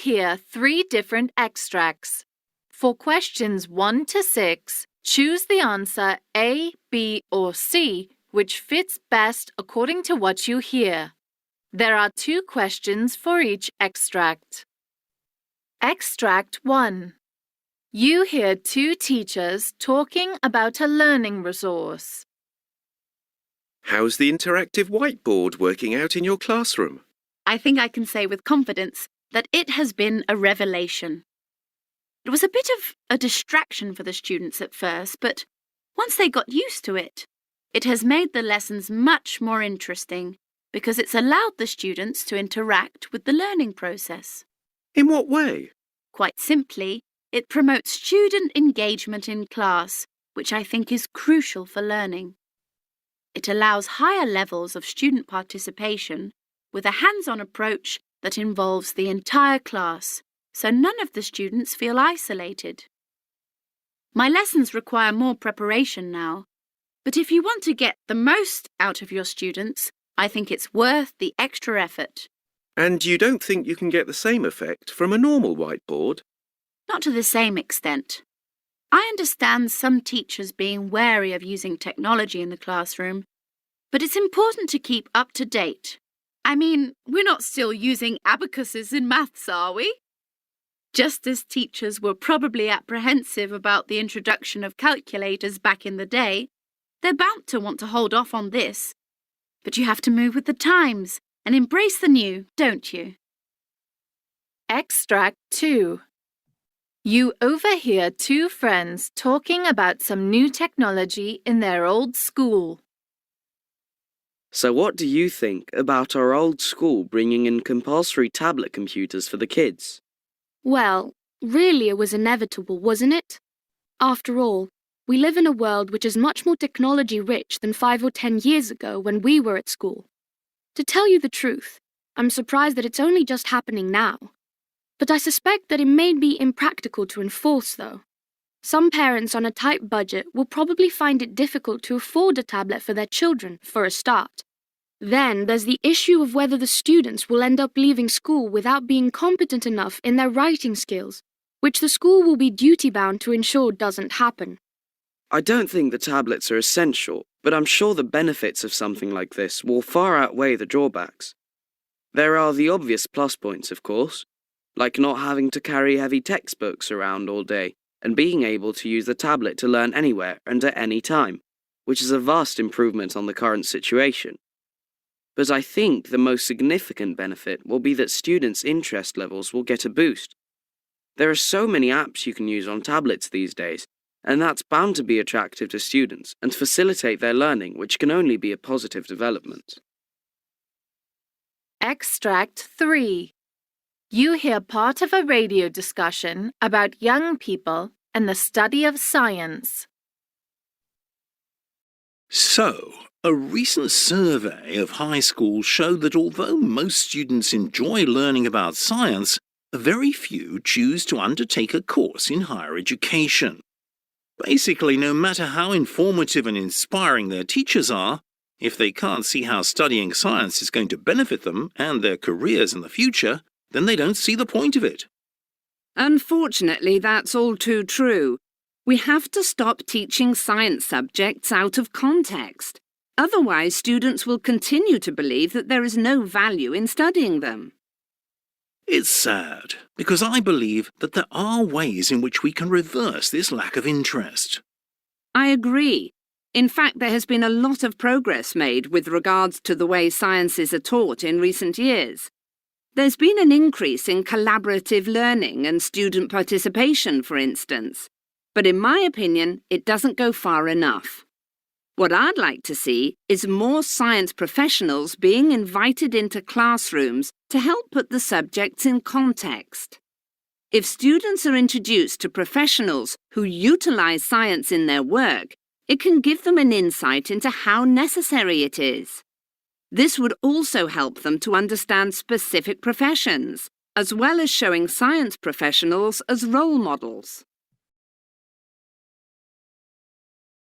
hear 3 different extracts. For questions 1 to 6, choose the answer A, B, or C, which fits best according to what you hear. There are 2 questions for each extract. Extract 1. You hear 2 teachers talking about a learning resource. How's the interactive whiteboard working out in your classroom? I think I can say with confidence that it has been a revelation. It was a bit of a distraction for the students at first, but once they got used to it, it has made the lessons much more interesting because it's allowed the students to interact with the learning process. In what way? Quite simply, it promotes student engagement in class, which I think is crucial for learning. It allows higher levels of student participation with a hands-on approach that involves the entire class, so none of the students feel isolated. My lessons require more preparation now, but if you want to get the most out of your students, I think it's worth the extra effort. And you don't think you can get the same effect from a normal whiteboard? Not to the same extent. I understand some teachers being wary of using technology in the classroom, but it's important to keep up to date. I mean, we're not still using abacuses in maths, are we? Just as teachers were probably apprehensive about the introduction of calculators back in the day, they're bound to want to hold off on this. But you have to move with the times and embrace the new, don't you? Extract 2. You overhear 2 friends talking about some new technology in their old school. So what do you think about our old school bringing in compulsory tablet computers for the kids? Well, really it was inevitable, wasn't it? After all, we live in a world which is much more technology-rich than 5 or 10 years ago when we were at school. To tell you the truth, I'm surprised that it's only just happening now. But I suspect that it may be impractical to enforce, though. Some parents on a tight budget will probably find it difficult to afford a tablet for their children, for a start. Then there's the issue of whether the students will end up leaving school without being competent enough in their writing skills, which the school will be duty-bound to ensure doesn't happen. I don't think the tablets are essential, but I'm sure the benefits of something like this will far outweigh the drawbacks. There are the obvious plus points, of course, like not having to carry heavy textbooks around all day and being able to use the tablet to learn anywhere and at any time, which is a vast improvement on the current situation. But I think the most significant benefit will be that students' interest levels will get a boost. There are so many apps you can use on tablets these days, and that's bound to be attractive to students and facilitate their learning, which can only be a positive development. Extract 3. You hear part of a radio discussion about young people and the study of science. So, a recent survey of high schools showed that although most students enjoy learning about science, very few choose to undertake a course in higher education. Basically, no matter how informative and inspiring their teachers are, if they can't see how studying science is going to benefit them and their careers in the future, then they don't see the point of it. Unfortunately, that's all too true. We have to stop teaching science subjects out of context. Otherwise, students will continue to believe that there is no value in studying them. It's sad, because I believe that there are ways in which we can reverse this lack of interest. I agree. In fact, there has been a lot of progress made with regards to the way sciences are taught in recent years. There's been an increase in collaborative learning and student participation, for instance. But in my opinion, it doesn't go far enough. What I'd like to see is more science professionals being invited into classrooms to help put the subjects in context. If students are introduced to professionals who utilize science in their work, it can give them an insight into how necessary it is. This would also help them to understand specific professions, as well as showing science professionals as role models.